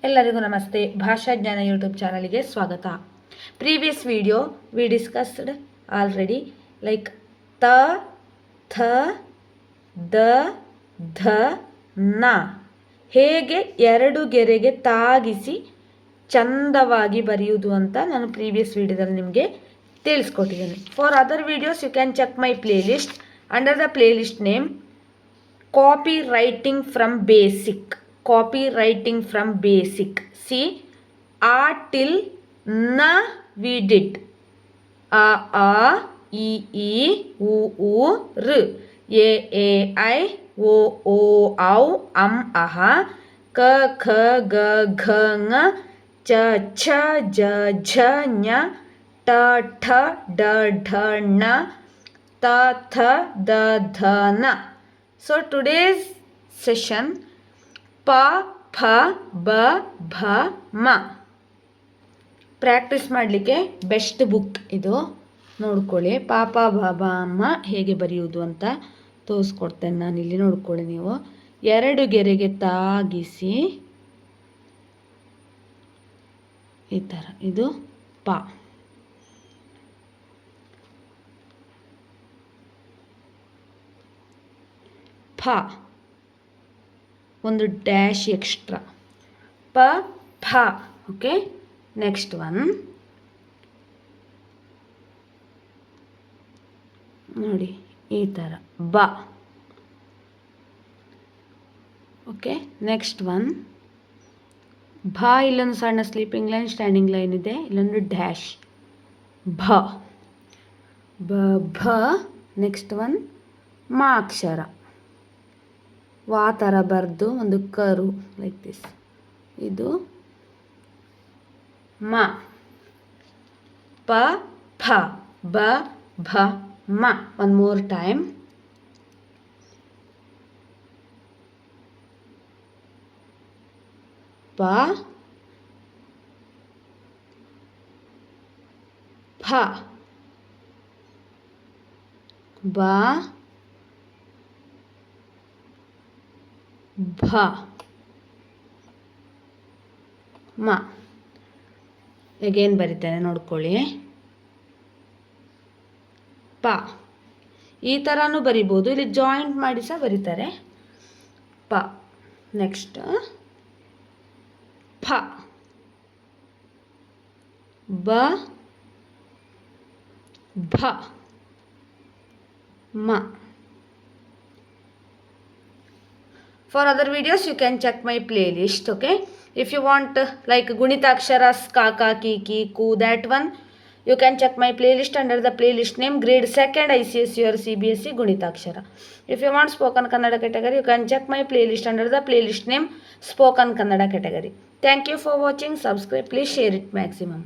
ಎಲ್ಲರಿಗೂ ನಮಸ್ತೆ. ಭಾಷಾ ಜ್ಞಾನ ಯೂಟ್ಯೂಬ್ ಚಾನಲ್ಗೆ ಸ್ವಾಗತ. Previous video we discussed already like ತ, ಥ, ದ, ಧ, ನ ಹೇಗೆ ಎರಡು ಗೆರೆಗೆ ತಾಗಿಸಿ ಚಂದವಾಗಿ ಬರೆಯುವುದು ಅಂತ ನಾನು ಪ್ರೀವಿಯಸ್ ವಿಡಿಯೋದಲ್ಲಿ ನಿಮಗೆ ತಿಳಿಸ್ಕೊಟ್ಟಿದ್ದೇನೆ. For other videos you can check my playlist under the playlist name copywriting from basic. Copywriting from basic. See, A till Na we did. A, E, U, R. A, I, O, Au, Aha. K, G, Ng. Ch, J, Ñ. T, D, N. T, D, N. So today's session ಪ, ಫ, ಬ, ಭ, ಮ practice ಮಾಡಲಿಕ್ಕೆ best book ಇದು, ನೋಡ್ಕೊಳ್ಳಿ. ಪಾಪ ಬ, ಬ, ಮ ಹೇಗೆ ಬರೆಯುವುದು ಅಂತ ತೋರಿಸ್ಕೊಡ್ತೇನೆ ನಾನು. ಇಲ್ಲಿ ನೋಡ್ಕೊಳ್ಳಿ ನೀವು. ಎರಡು ಗೆರೆಗೆ ತಾಗಿಸಿ ಈ ಥರ, ಇದು ಪ. ಫ ಒಂದು ಡ್ಯಾಶ್ ಎಕ್ಸ್ಟ್ರಾ. ಪ, ಫ. ಓಕೆ, ನೆಕ್ಸ್ಟ್ ಒನ್ ನೋಡಿ ಈ ಥರ ಬ. ಓಕೆ, ನೆಕ್ಸ್ಟ್ ಒನ್ ಭ. ಇಲ್ಲೊಂದು ಸಣ್ಣ ಸ್ಲೀಪಿಂಗ್ ಲೈನ್, ಸ್ಟ್ಯಾಂಡಿಂಗ್ ಲೈನ್ ಇದೆ, ಇಲ್ಲೊಂದು ಡ್ಯಾಶ್. ಭ, ಬ, ಭ. ನೆಕ್ಸ್ಟ್ ಒನ್ ಮ ಅಕ್ಷರ, ವಾ ಥರ ಬರೆದು ಒಂದು ಕರು ಲೈಕ್ ದಿಸ್. ಇದು ಮ. ಪ, ಫ, ಬ, ಭ, ಮ. One more time. ಪ, ಫ, ಬ, ಭ, ಮ. ಹೇಗೇನು ಬರೀತಾರೆ ನೋಡ್ಕೊಳ್ಳಿ. ಪ ಈ ಥರನೂ ಬರಿಬೋದು, ಇಲ್ಲಿ ಜಾಯಿಂಟ್ ಮಾಡಿ ಸಹ ಬರೀತಾರೆ. ಪ. ನೆಕ್ಸ್ಟ್ ಫ, ಬ, ಭ, ಮ. For other videos you can check my playlist. Okay, if you want like Gunitaksharas, Kaka, Kiki, Ku, that one you can check my playlist under the playlist name grade 2nd ICSE or CBSE Gunitakshara. If you want spoken Kannada category, you can check my playlist under the playlist name spoken Kannada category. Thank you for watching. Subscribe, please share it maximum.